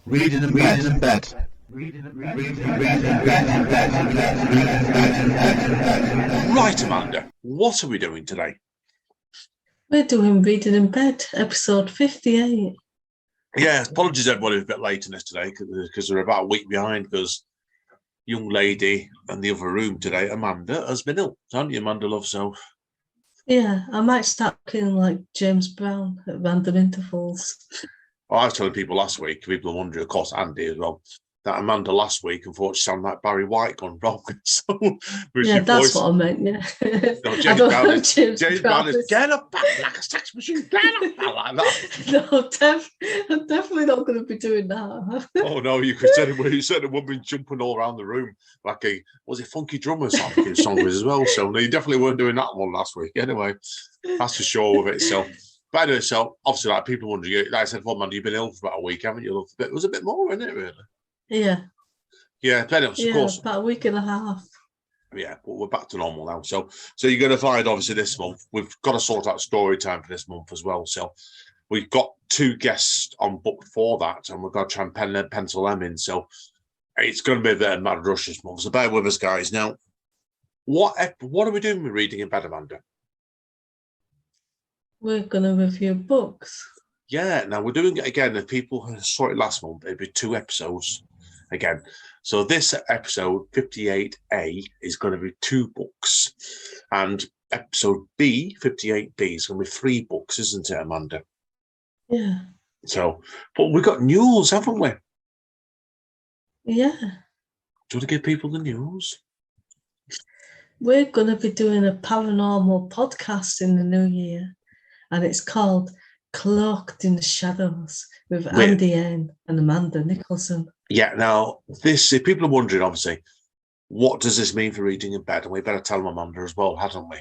Reading in bed. Right, Amanda, what are we doing today? We're doing Reading in Bed, episode 58. Yeah, apologies everybody who's a bit late in this today because they're about a week behind because young lady in the other room today, Amanda, has been ill. Haven't you, Amanda, love? So, Yeah, I might start looking like James Brown at random intervals. I was telling people last week, people are wondering, of course, Andy as well, that Amanda last week unfortunately sounded like Barry White gone wrong. So, yeah, that's what I meant, yeah. No, I don't know James Brown is get up back like a sex machine, get up back like that. No, I'm definitely not going to be doing that. Oh no, you could say you said a woman jumping all around the room like was it Funky Drummer song was as well. So no, you definitely weren't doing that one last week. Anyway, that's for sure with it. So, but anyway, so obviously, like people wondering, like I said, well, man, you've been ill for about a week, haven't you? It was a bit more, isn't it? Really? Yeah. Yeah, but anyway, of course, about a week and a half. Yeah, but we're back to normal now. So you're going to find, obviously, this month we've got to sort out story time for this month as well. So we've got 2 guests on book for that, and we've got to try and pencil them in. So it's going to be a bit of mad rush this month. So bear with us, guys. Now, what are we doing with Reading in Bed, Amanda? We're going to review books. Yeah, now we're doing it again. If people saw it last month, it'd be 2 episodes again. So this episode 58A is going to be 2 books, and episode B 58B is going to be 3 books, isn't it, Amanda? Yeah. So, but we've got news, haven't we? Yeah. Do you want to give people the news? We're going to be doing a paranormal podcast in the new year, and it's called Cloaked in the Shadows with Andy N and Amanda Nicholson. Yeah, now, if people are wondering, obviously, what does this mean for Reading in Bed? And we better tell them, Amanda, as well, hadn't we?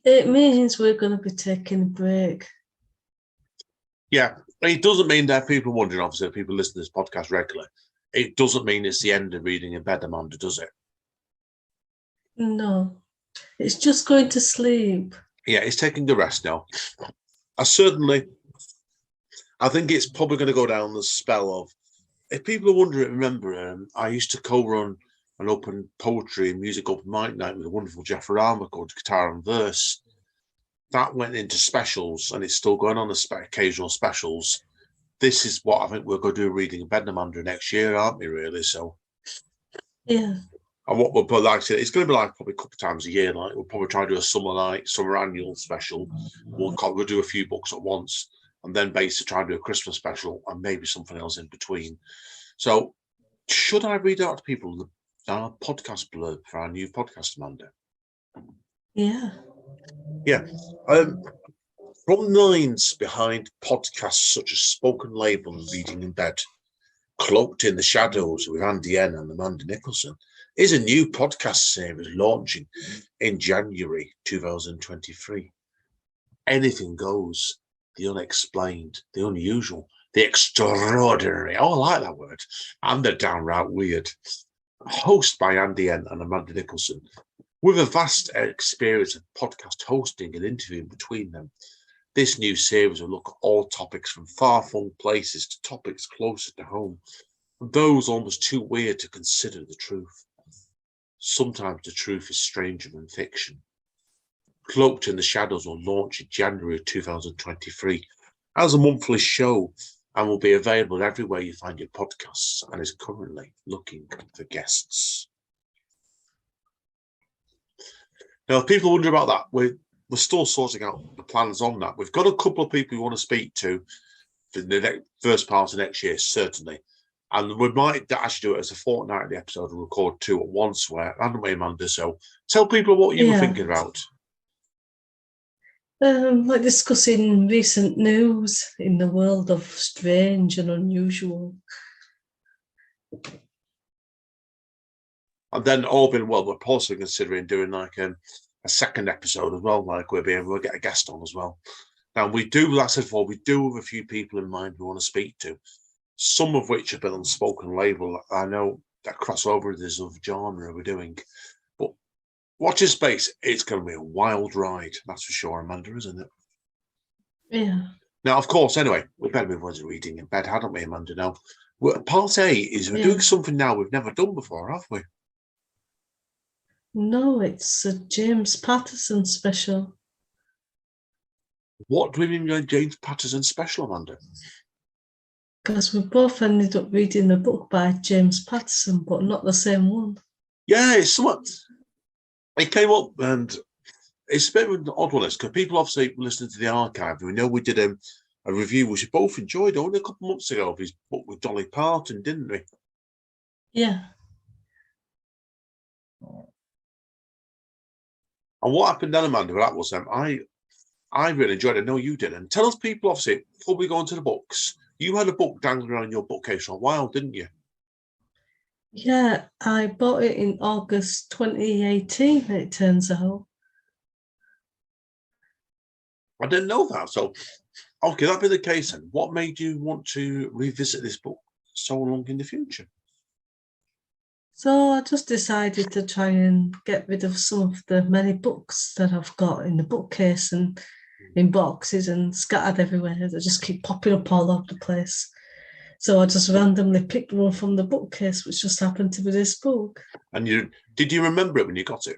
It means we're going to be taking a break. Yeah, it doesn't mean that people are wondering, obviously, if people listen to this podcast regularly, it doesn't mean it's the end of Reading in Bed, Amanda, does it? No, it's just going to sleep. Yeah, it's taking the rest now. I think it's probably going to go down the spell of, if people are wondering, remember, I used to co-run an open poetry and music open mic night with a wonderful Jeff Rama called Guitar and Verse. That went into specials, and it's still going on as occasional specials. This is what I think we're going to do Reading in Bed, Amanda, next year, aren't we, really? So, yeah. And what we'll put, like I said, it's going to be like probably a couple of times a year. Like we'll probably try to do a summer annual special. We'll do a few books at once, and then basically try and do a Christmas special and maybe something else in between. So, should I read out to people our podcast blurb for our new podcast, Amanda? Yeah. Yeah. From the lines behind podcasts such as Spoken Label and Reading in Bed, Cloaked in the Shadows with Andy N and Amanda Nicholson, is a new podcast series launching in January 2023. Anything goes. The unexplained, the unusual, the extraordinary. Oh, I like that word. And the downright weird. Hosted by Andy N and Amanda Nicholson, with a vast experience of podcast hosting and interviewing between them. This new series will look at all topics from far-flung places to topics closer to home, and those almost too weird to consider the truth. Sometimes the truth is stranger than fiction. Cloaked in the Shadows will launch in January 2023 as a monthly show and will be available everywhere you find your podcasts, and is currently looking for guests. Now, if people wonder about that, we're still sorting out the plans on that. We've got a couple of people we want to speak to for the first part of next year, certainly. And we might actually do it as a fortnightly episode and record 2 at once, haven't we, Amanda? So tell people what you were thinking about. Like discussing recent news in the world of strange and unusual. And then all been well, we're also considering doing like a second episode as well, like we'll get a guest on as well. Now we do, like I said before, we do have a few people in mind we want to speak to, some of which have been on Spoken Label. I know that crossover is of genre we're doing, but watch this space. It's going to be a wild ride, that's for sure, Amanda, isn't it? Yeah. Now, of course, anyway, we better move on to reading in bed, hadn't we, Amanda? Now, part A is we're doing something now we've never done before, have we? No, it's a James Patterson special. What do we mean by James Patterson special, Amanda? Because we both ended up reading a book by James Patterson, but not the same one. Yeah, it's somewhat. It came up, and it's a bit of an odd one, because people obviously listening to the archive. We know we did a review which we both enjoyed only a couple of months ago of his book with Dolly Parton, didn't we? Yeah. And what happened then, Amanda, with that was I really enjoyed it. I know you did. And tell us, people, obviously, before we go into the books, you had a book dangling around your bookcase for a while, didn't you? Yeah, I bought it in August 2018, it turns out. I didn't know that. So, okay, that'd be the case then. What made you want to revisit this book so long in the future? So I just decided to try and get rid of some of the many books that I've got in the bookcase and in boxes and scattered everywhere. They just keep popping up all over the place. So I just randomly picked one from the bookcase, which just happened to be this book. And did you remember it when you got it?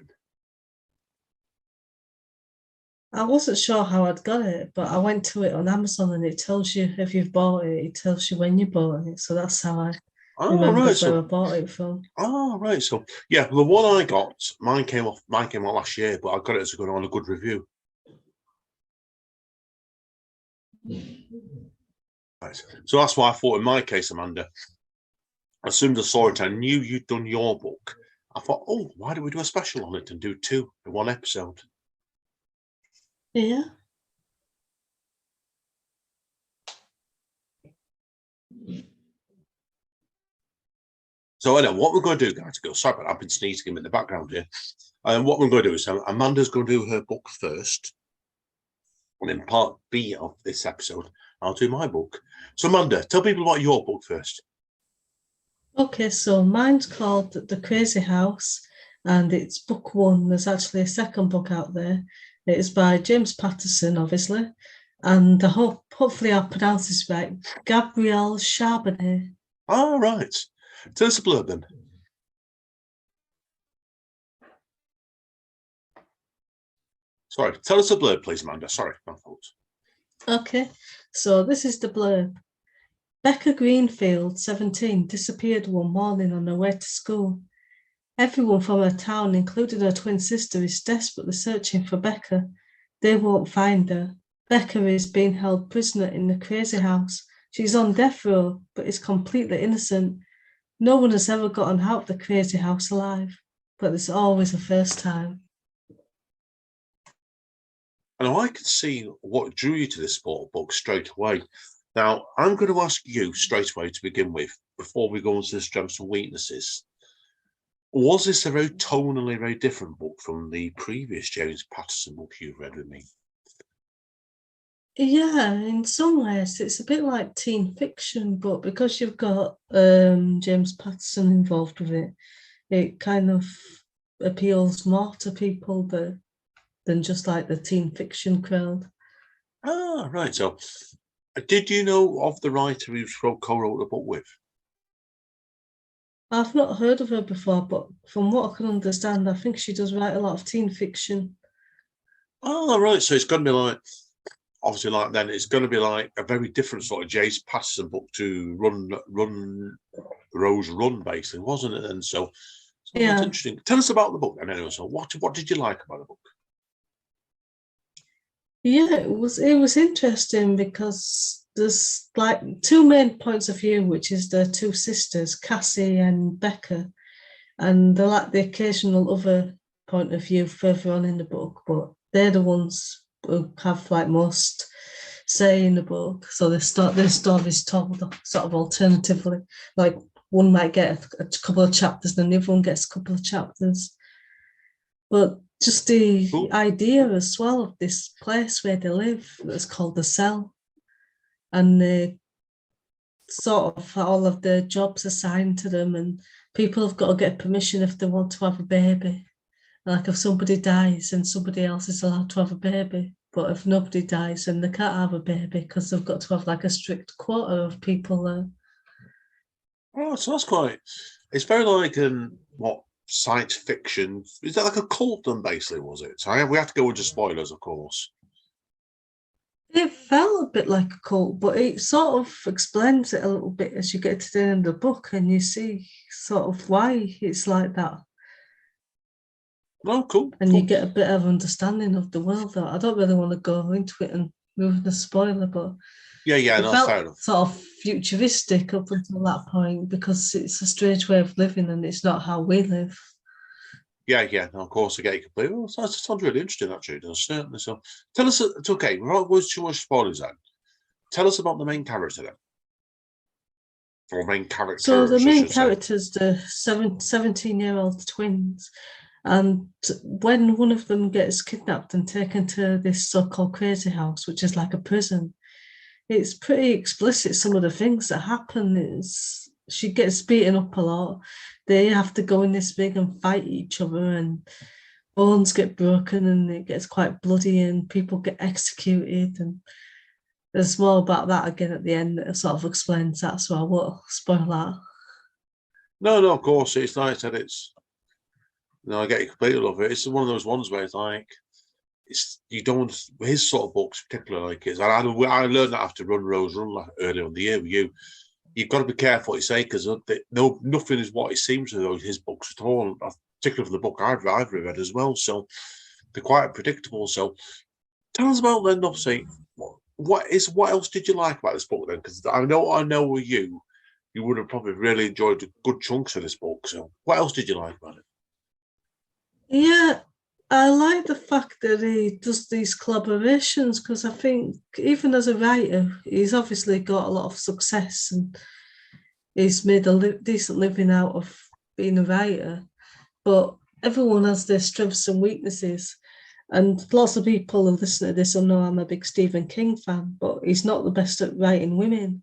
I wasn't sure how I'd got it, but I went to it on Amazon and it tells you if you've bought it, it tells you when you bought it. So that's how I remembered where I bought it from. Oh, right. So, yeah, the one I got, mine came out last year, but I got it as on a good review. Right. So that's why I thought in my case, Amanda, as soon as I saw it, I knew you'd done your book. I thought, oh, why don't we do a special on it and do two in one episode? Yeah. So anyway, what we're going to do, guys, sorry, but I've been sneezing in the background here. What we're going to do is Amanda's going to do her book first. And in part B of this episode, I'll do my book. So Amanda, tell people about your book first. Okay, so mine's called The Crazy House, and it's book one. There's actually a second book out there. It's by James Patterson, obviously, and I hopefully I'll pronounce this right. Gabrielle Charbonnet. Oh, right. Tell us a blurb then. Sorry, tell us a blurb, please, Amanda. Sorry, my fault. Okay, so this is the blurb. Becca Greenfield, 17, disappeared one morning on her way to school. Everyone from her town, including her twin sister, is desperately searching for Becca. They won't find her. Becca is being held prisoner in the crazy house. She's on death row, but is completely innocent. No one has ever gotten out of the crazy house alive, but there's always a first time. And I could see what drew you to this book straight away. Now, I'm going to ask you straight away to begin with, before we go into the strengths and weaknesses. Was this a very tonally very different book from the previous James Patterson book you've read with me? Yeah, in some ways it's a bit like teen fiction, but because you've got James Patterson involved with it, it kind of appeals more to people than just like the teen fiction crowd. Ah, right. So, did you know of the writer who co-wrote the book with? I've not heard of her before, but from what I can understand, I think she does write a lot of teen fiction. Oh, right. So it's going to be like, obviously, like then it's going to be like a very different sort of James Patterson book to Rose Run, basically, wasn't it? And so yeah, that's interesting. Tell us about the book then, anyway. So, what did you like about the book? Yeah, it was interesting because there's like two main points of view, which is the two sisters, Cassie and Becca, and they're like the occasional other point of view further on in the book, but they're the ones who have like most say in the book. So their stories told sort of alternatively. Like one might get a couple of chapters, and the other one gets a couple of chapters. But just the idea as well of this place where they live that's called the Cell, and they sort of all of the jobs assigned to them, and people have got to get permission if they want to have a baby. Like if somebody dies and somebody else is allowed to have a baby. But if nobody dies, then they can't have a baby because they've got to have like a strict quota of people there. Oh, so that's quite. It's very like what science fiction is that like a cult? Then basically, was it? So we have to go into spoilers, of course. It felt a bit like a cult, but it sort of explains it a little bit as you get to the end of the book and you see sort of why it's like that. Oh, cool, And you cool. get a bit of understanding of the world. I don't really want to go into it and move the spoiler, but Yeah, it no, fair felt enough. sort of futuristic up until that point because it's a strange way of living and it's not how we live. Yeah, no, of course, I get it completely. Well, that sounds really interesting, actually, does certainly. So, tell us, it's okay, without going too much spoilers then. Tell us about the main character then. Or main So the characters, I main should say. characters, the 17-year-old twins, and when one of them gets kidnapped and taken to this so-called crazy house, which is like a prison, it's pretty explicit. Some of the things that happen is she gets beaten up a lot. They have to go in this ring and fight each other, and bones get broken, and it gets quite bloody, and people get executed. And there's more about that again at the end that sort of explains that. So I won't spoil that. No, of course, it's nice that it's. No, I get you completely love it. It's one of those ones where it's like, it's you don't his sort of books particularly like his. I learned that after Run Rose Run earlier in the year with you. You've got to be careful what you say because no, nothing is what it seems with his books at all. Particularly for the book I've read as well. So they're quite predictable. So tell us about then. Obviously, what else did you like about this book then? Because I know with you would have probably really enjoyed good chunks of this book. So what else did you like about it? Yeah, I like the fact that he does these collaborations because I think even as a writer, he's obviously got a lot of success and he's made a decent living out of being a writer. But everyone has their strengths and weaknesses. And lots of people who listen to this will know I'm a big Stephen King fan, but he's not the best at writing women.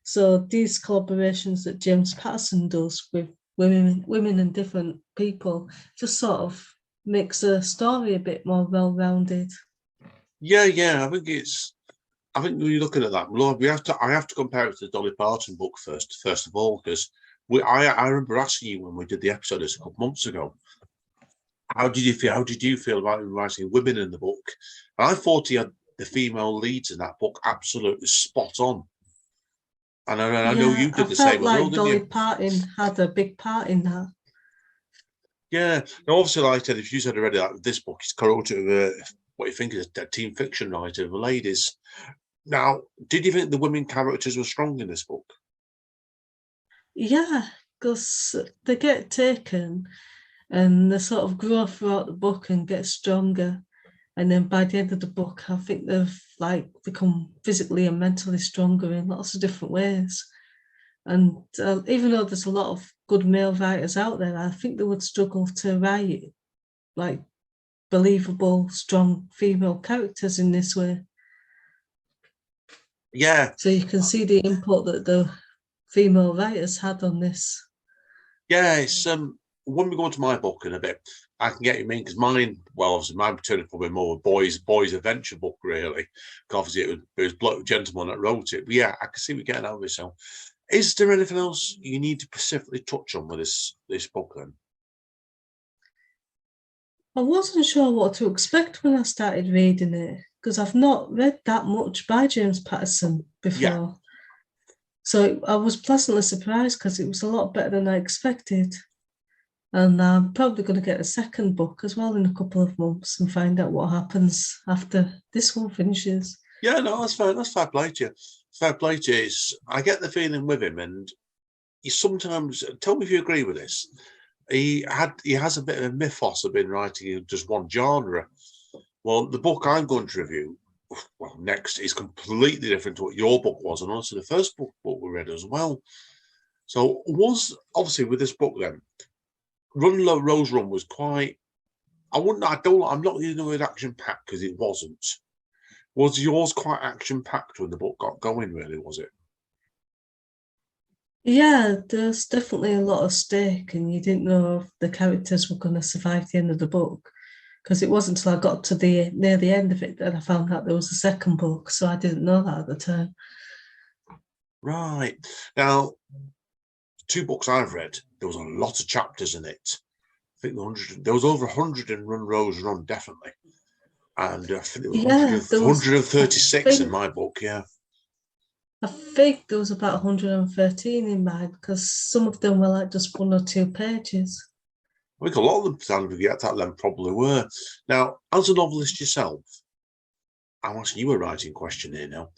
So these collaborations that James Patterson does with women and different people just sort of makes a story a bit more well-rounded. Yeah. I think when you're looking at that, Lord, I have to compare it to the Dolly Parton book first of all, because I remember asking you when we did the episode this a couple months ago, how did you feel? How did you feel about him writing women in the book? And I thought he had the female leads in that book absolutely spot on. And I know Yeah, you I did the felt same as well, like didn't Dolly you? Parton had a big part in that. Yeah. Now, obviously, like I said, if you said already, like this book is co-written with what you think is a teen fiction writer, the ladies. Now, did you think the women characters were strong in this book? Yeah, because they get taken and they sort of grow throughout the book and get stronger. And then by the end of the book, I think they've like become physically and mentally stronger in lots of different ways. And even though there's a lot of good male writers out there, I think they would struggle to write like believable, strong female characters in this way. Yeah, So you can see the input that the female writers had on this. yeah. It's when we go into my book in a bit, I can get you mean because mine, well, obviously mine turned probably more a boys adventure book really. Obviously, it was Bloke Gentleman that wrote it. But yeah, I can see we getting out of it. So, is there anything else you need to specifically touch on with this book then? I wasn't sure what to expect when I started reading it because I've not read that much by James Patterson Yeah, before. So I was pleasantly surprised because it was a lot better than I expected. And I'm probably going to get a second book as well in a couple of months and find out what happens after this one finishes. yeah. No, that's fair. That's fair play to you. Fair play to you. I get the feeling with him, and he sometimes tell me if you agree with this. He has a bit of a mythos of being writing in just one genre. Well, the book I'm going to review, well, next is completely different to what your book was, and also the first book we read as well. So, was obviously with this book then, Rose Run was quite. I'm not using the word action packed because it wasn't. Was yours quite action packed when the book got going? Really, was it? Yeah, there's definitely a lot of stake, and you didn't know if the characters were going to survive the end of the book. because it wasn't until I got to near the end of it that I found out there was a second book. So I didn't know that at the time. Right. Now, 2 books I've read, there was a lot of chapters in it. I think there was over 100 in Run, Rose, Run, definitely. And I think there was 136 in my book, yeah. I think there was about 113 in mine, because some of them were like just 1 or 2 pages. I think a lot of them, to get that length, probably were. Now, as a novelist yourself, I'm asking you a writing question here now.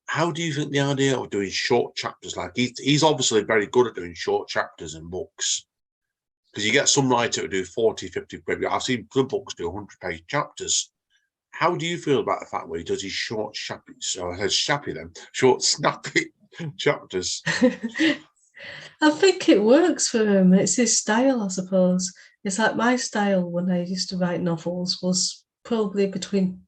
How do you think the idea of doing short chapters, like he's obviously very good at doing short chapters in books, because you get some writer who do 40, 50 pages. I've seen some books do 100-page chapters. How do you feel about the fact where he does his short, snappy chapters? I think it works for him. It's his style, I suppose. It's like my style when I used to write novels was probably between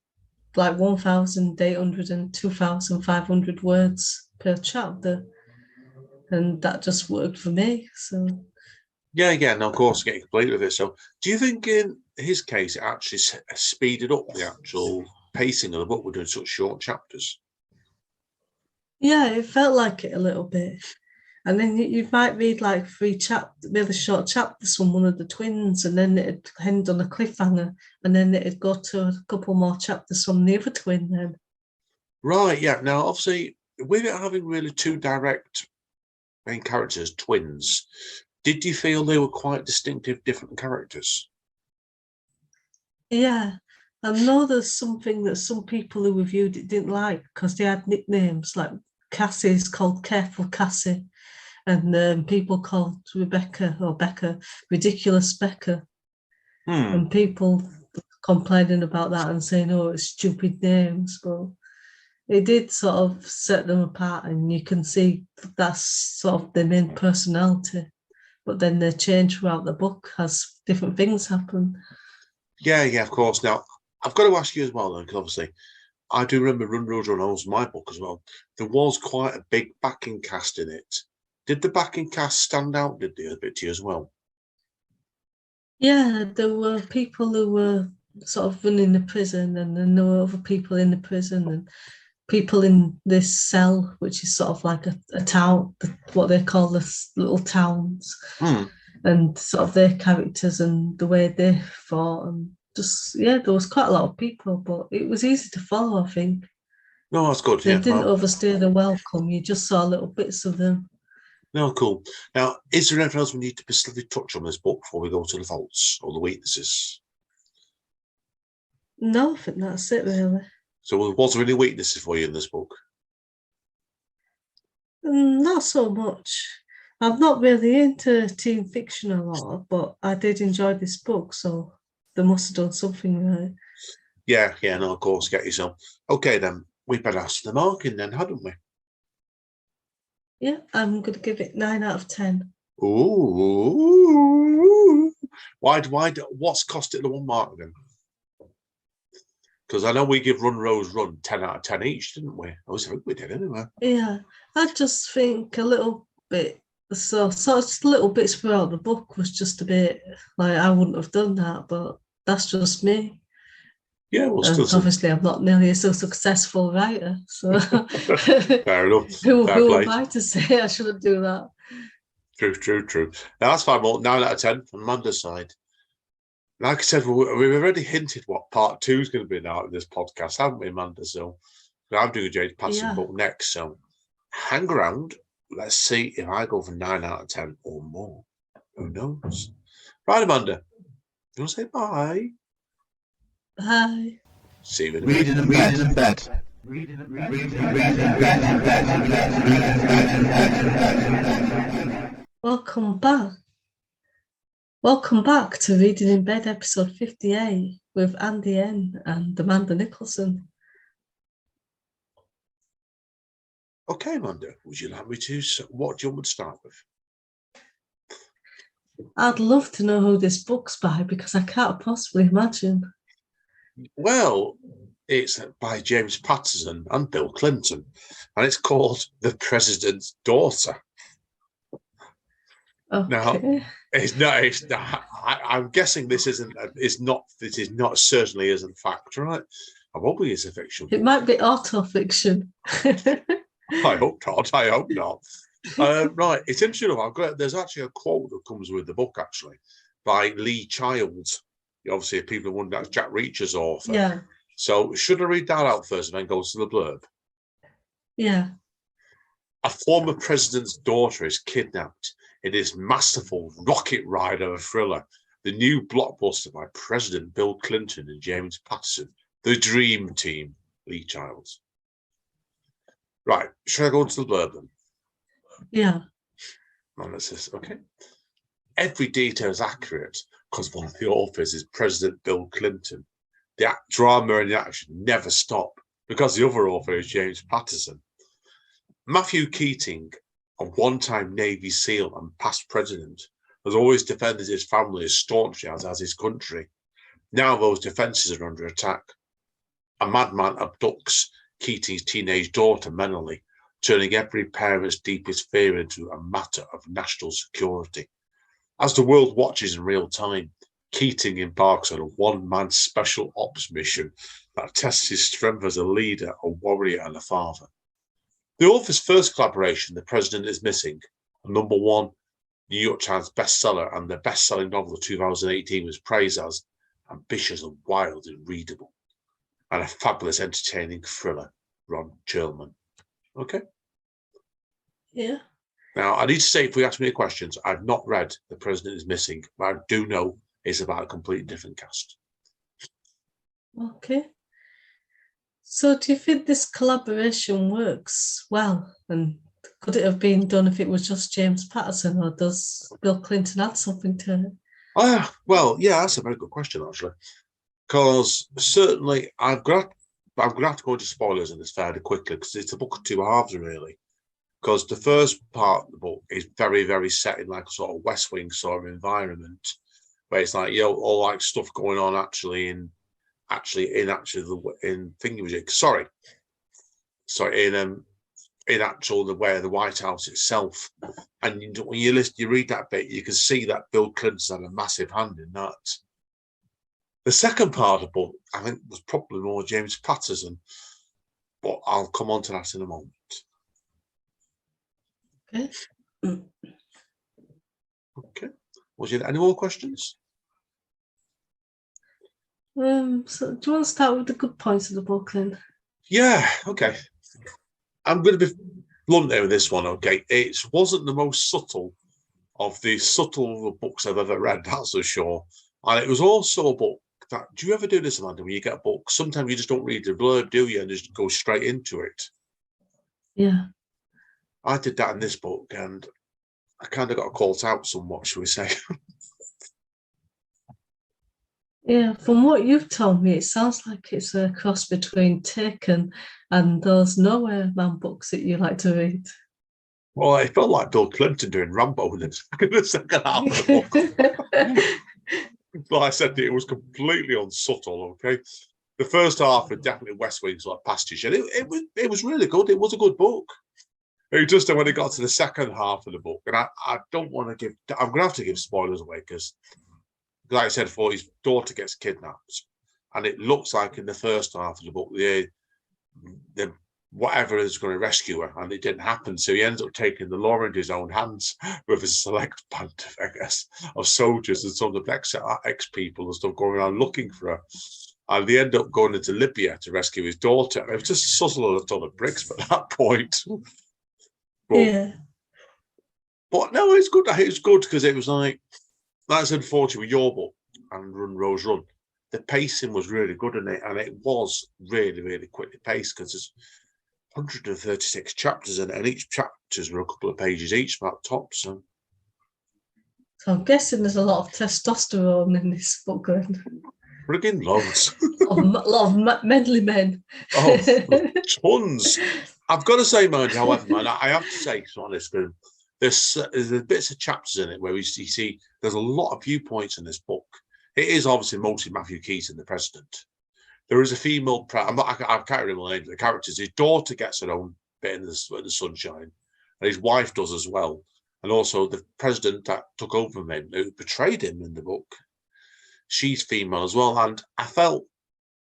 like 1,800 and 2,500 words per chapter. And that just worked for me. So yeah, no, of course, getting completely with it. So do you think in his case it actually speeded up the actual pacing of the book with doing such short chapters? yeah, it felt like it a little bit. And then you might read like 3 really short chapters from one of the twins, and then it'd end on a cliffhanger, and then it'd go to a couple more chapters from the other twin then. Right, yeah. Now, obviously, with it having really 2 direct main characters, twins, did you feel they were quite distinctive, different characters? Yeah. I know there's something that some people who reviewed it didn't like, because they had nicknames, like Cassie's called Careful Cassie, and people called Rebecca or Becca Ridiculous Becca. And people complaining about that and saying, oh, it's stupid names. But it did sort of set them apart, and you can see that's sort of their main personality. But then they change throughout the book as different things happen. Yeah, of course. Now, I've got to ask you as well, because obviously I do remember Run, Rose, Run was my book as well. There was quite a big backing cast in it. Did the backing cast stand out, did they, a bit to you as well? Yeah, there were people who were sort of running the prison, and then there were other people in the prison, and people in this cell, which is sort of like a town, what they call the little towns, and sort of their characters and the way they fought, and just, yeah, there was quite a lot of people, but it was easy to follow, I think. No, that's good. They Yeah, didn't overstay the welcome. You just saw little bits of them. No, cool. Now, is there anything else we need to specifically touch on this book before we go to the faults or the weaknesses? No, I think that's it, really. So, was there any weaknesses for you in this book? Not so much. I'm not really into teen fiction a lot, but I did enjoy this book, so they must have done something right. Yeah, no, of course, get yourself. Okay, then, we better ask the marking then, hadn't we? Yeah, I'm going to give it 9 out of 10. Ooh. Why, what's cost it the 1 mark then? Because I know we give Run, Rose, Run 10 out of 10 each, didn't we? I think we did anyway. Yeah, I just think a little bit, so just little bits throughout the book was just a bit like, I wouldn't have done that, but that's just me. Yeah, well, and still obviously I'm not nearly a so successful writer, so fair enough. who am I to say I shouldn't do that? True. Now that's fine. Well, 9 out of 10 from Amanda's side. Like I said, we've already hinted what part 2 is going to be now in this podcast, haven't we, Amanda? So I'm doing a James Patterson book next. So hang around. Let's see if I go for 9 out of 10 or more. Who knows? Right, Amanda. You want to say bye? Bye. See you in a Reading in bed. Welcome back. Welcome back to Reading in Bed, episode 58, with Andy N and Amanda Nicholson. Okay, Amanda, would you like me to? What do you want me to start with? I'd love to know who this book's by, because I can't possibly imagine. Well, it's by James Patterson and Bill Clinton, and it's called The President's Daughter. Now, Okay. it's not. It's not. I'm guessing this isn't. This is not certainly isn't fact, right? I probably is a fiction It book. might be autofiction. I hope not. I hope not. Right. It's interesting. There's actually a quote that comes with the book, actually, by Lee Childs. Obviously, people wonder that's Jack Reacher's author. Yeah. So, should I read that out first and then go to the blurb? Yeah. A former president's daughter is kidnapped in his masterful Rocket Ride of a thriller, the new blockbuster by President Bill Clinton and James Patterson, The Dream Team, Lee Childs. Right, should I go into the blurb then? Yeah. And it says, okay. Every detail is accurate because one of the authors is President Bill Clinton. The drama and the action never stop because the other author is James Patterson. Matthew Keating, a one-time Navy SEAL and past president, has always defended his family as staunchly as his country. Now those defences are under attack. A madman abducts Keating's teenage daughter, Menally, turning every parent's deepest fear into a matter of national security. As the world watches in real time, Keating embarks on a one-man special ops mission that tests his strength as a leader, a warrior, and a father. The author's first collaboration, The President is Missing, a #1 New York Times bestseller and the best-selling novel of 2018, was praised as ambitious and wild and readable, and a fabulous, entertaining thriller. Ron Cherlman. Okay. Yeah. Now, I need to say, if we ask me any questions, I've not read The President is Missing, but I do know it's about a completely different cast. Okay. So do you think this collaboration works well? And could it have been done if it was just James Patterson, or does Bill Clinton add something to it? Well, yeah, that's a very good question, actually. Because certainly I'm going to have to go into spoilers in this fairly quickly, because it's a book of two halves, really. Because the first part of the book is very, very set in like a sort of West Wing sort of environment, where it's like, all like stuff going on in actual the way of the White House itself. And when you read that bit, you can see that Bill Clinton's had a massive hand in that. The second part of the book, I think, was probably more James Patterson, but I'll come on to that in a moment. Okay. Okay. Was there any more questions? So do you want to start with the good points of the book then? Yeah, okay. I'm going to be blunt here with this one, okay? It wasn't the most subtle of the subtle books I've ever read, that's for sure. And it was also a book that, do you ever do this, Amanda, when you get a book? Sometimes you just don't read the blurb, do you? And just go straight into it. Yeah. I did that in this book, and I kind of got caught out somewhat, shall we say. Yeah, from what you've told me, it sounds like it's a cross between Taken and those Nowhere Man books that you like to read. Well, it felt like Bill Clinton doing Rambo in the second half of the book. Like I said, it was completely unsubtle, okay? The first half was definitely West Wing sort of pastiche, and it was really good. It was a good book. It just when it got to the second half of the book, and I don't want to I'm going to have to give spoilers away, because like I said before, his daughter gets kidnapped, and it looks like in the first half of the book, the whatever is going to rescue her, and it didn't happen. So he ends up taking the law into his own hands with a select band, I guess, of soldiers and some of the ex-people and stuff going around looking for her. And they end up going into Libya to rescue his daughter. It was just a subtle a ton of bricks at that point. Yeah. But no, it's good. It was good because it was like I said, unfortunately, with your book and Run Rose Run, the pacing was really good in it, and it was really, really quickly paced, because there's 136 chapters in it, and each chapters were a couple of pages each, about top. So I'm guessing there's a lot of testosterone in this book. friggin' loads. A lot of manly men. Oh, tons. I've got to say, man, however, man, I have to say, to be honest, there's bits of chapters in it where you see there's a lot of viewpoints in this book. It is obviously mostly Matthew Keating, the president. There is a female, I can't remember the name of the characters. His daughter gets her own bit in the sunshine, and his wife does as well. And also the president that took over from him, who betrayed him in the book, she's female as well. And I felt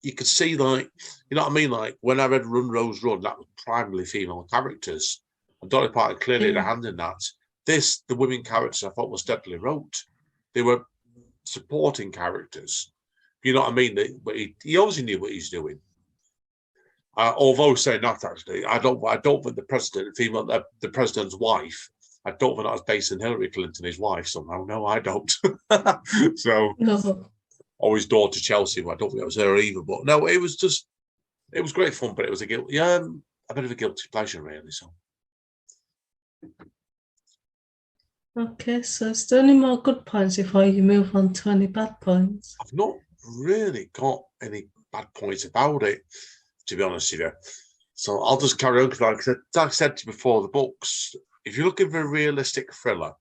you could see, like, you know what I mean? Like when I read Run, Rose, Run, that was primarily female characters. And Dolly Parton clearly had a hand in that. The women characters I thought was steadily wrote. They were supporting characters. You know what I mean? But he obviously knew what he's doing. Although saying that, actually, I don't think the president, the president's wife, I don't think that was based on Hillary Clinton, his wife, somehow. No, I don't. So, or his daughter Chelsea, but I don't think it was her either. But no, it was great fun, but it was a bit of a guilty pleasure, really. So. Okay, so is there any more good points before you move on to any bad points? I've not really got any bad points about it, to be honest with you. So I'll just carry on, because like I said to you before, the books, if you're looking for a realistic thriller,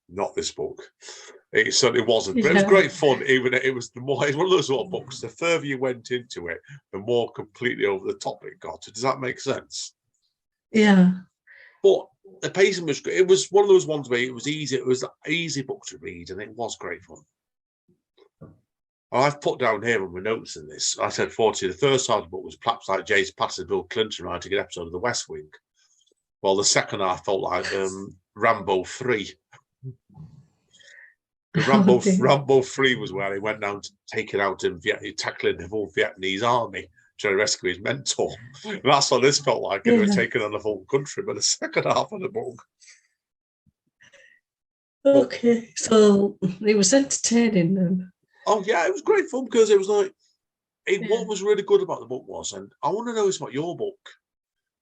not this book. It certainly wasn't. But it was great fun. Even it was one of those sort of books, the further you went into it, the more completely over the top it got. Does that make sense? Yeah. But the pacing was great. It was one of those ones where it was easy. It was an easy book to read, and it was great fun. I've put down here on my notes in this, I said 40. The first half of the book was perhaps like James Patterson, Bill Clinton writing an episode of The West Wing. Well, the second half felt like Rambo 3. Rambo 3 was where he went down to taking out and tackling the whole Vietnamese army, trying to rescue his mentor. And that's what this felt like. They were taking on the whole country, but the second half of the book. Okay, so it was entertaining then. Oh, yeah, it was great fun, because it was like, what was really good about the book was, and I want to know about your book,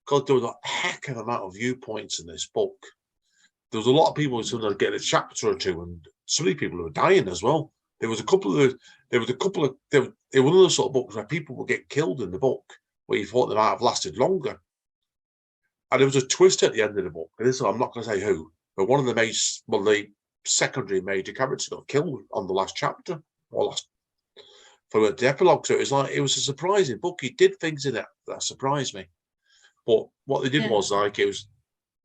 because there was a heck of an amount of viewpoints in this book. There was a lot of people who were getting a chapter or two, and so many people who were dying as well. It was one of those sort of books where people would get killed in the book, where you thought they might have lasted longer. And there was a twist at the end of the book. And this, I'm not going to say who, but one of the secondary major characters got killed on the last chapter. For the epilogue, so it was a surprising book. He did things in it that surprised me. But what they did was, like, it was,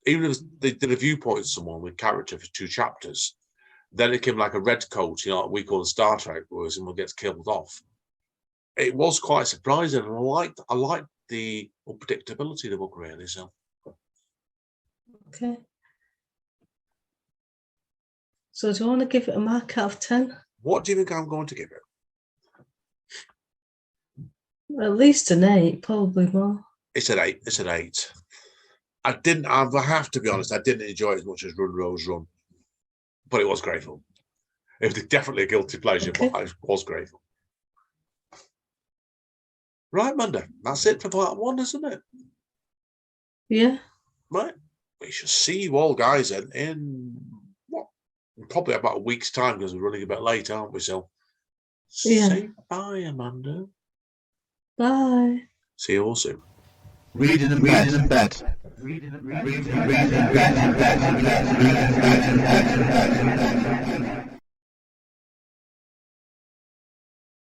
even if they did a viewpoint of someone with character for 2 chapters, then it came like a red coat, you know, like we call in Star Trek, where someone gets killed off. It was quite surprising, and I liked the unpredictability of the book, really. So, okay. So do you want to give it a mark out of 10? What do you think I'm going to give it? At least an 8, probably more. It's an 8. It's an 8. I have to be honest, I didn't enjoy it as much as Run, Rose, Run. But it was great fun. It was definitely a guilty pleasure, but it was great fun. Right, Amanda, that's it for part 1, isn't it? Yeah. Right. We shall see you all, guys, in probably about a week's time, because we're running a bit late, aren't we? So, say bye, Amanda. Bye. See you all soon. Reading in bed.